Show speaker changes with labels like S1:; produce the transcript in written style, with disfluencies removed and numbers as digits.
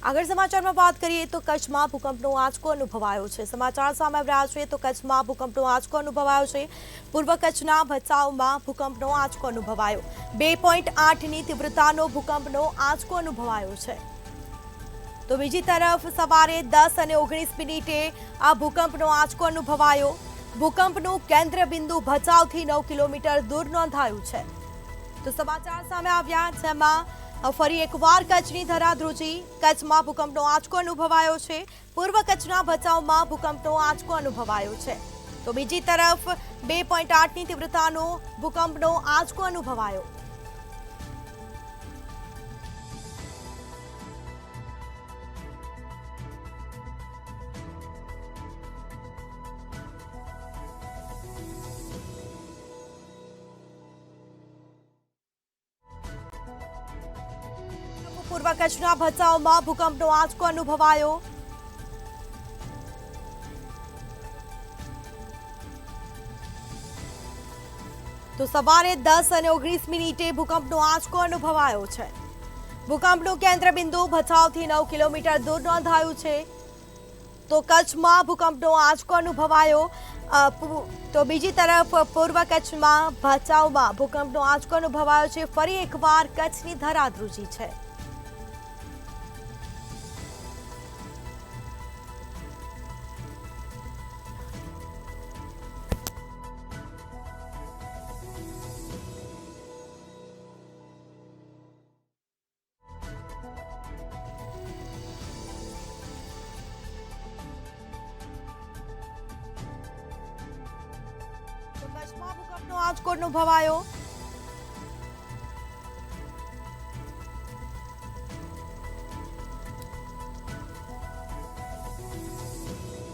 S1: આગળ સમાચારમાં વાત કરીએ તો કચ્છમાં ભૂકંપનો આંચકો અનુભવાયો છે। સમાચાર સામે આવી રહ્યા છે તો કચ્છમાં ભૂકંપનો આંચકો અનુભવાયો છે। પૂર્વ કચ્છના ભચાઉમાં ભૂકંપનો આંચકો અનુભવાયો। 2.8ની તીવ્રતાનો ભૂકંપનો આંચકો અનુભવાયો છે। તો બીજી તરફ સવારે 10:19 આ ભૂકંપનો આંચકો અનુભવાયો। ભૂકંપનું કેન્દ્ર બિંદુ ભચાઉથી 9 કિલોમીટર દૂર નોંધાયું છે। તો સમાચાર સામે આવ્યા જેમાં ફરી એકવાર કચ્છની ધરાધ્રુજી। કચ્છમાં ભૂકંપનો આંચકો અનુભવાયો છે। પૂર્વ કચ્છના ભચાઉમાં ભૂકંપનો આંચકો અનુભવાયો છે। તો બીજી તરફ 2.8ની તીવ્રતાનો ભૂકંપનો આંચકો અનુભવાયો। પૂર્વ કચ્છના ભચાઉમાં ભૂકંપનો આંચકો અનુભવાયો। તો સવારે 10:19 ભૂકંપનો આંચકો અનુભવાયો છે। ભૂકંપનું કેન્દ્ર બિંદુ ભચાઉથી 9 કિલોમીટર દૂર નોંધાયું છે। તો કચ્છમાં ભૂકંપનો આંચકો અનુભવાયો। તો બીજી તરફ પૂર્વ કચ્છમાં ભચાઉમાં ભૂકંપનો આંચકો અનુભવાયો છે। ફરી એકવાર કચ્છની ધરાધ્રુજી છે। કચ્છમાં ભૂકંપનો આંચકો અનુભવાયો।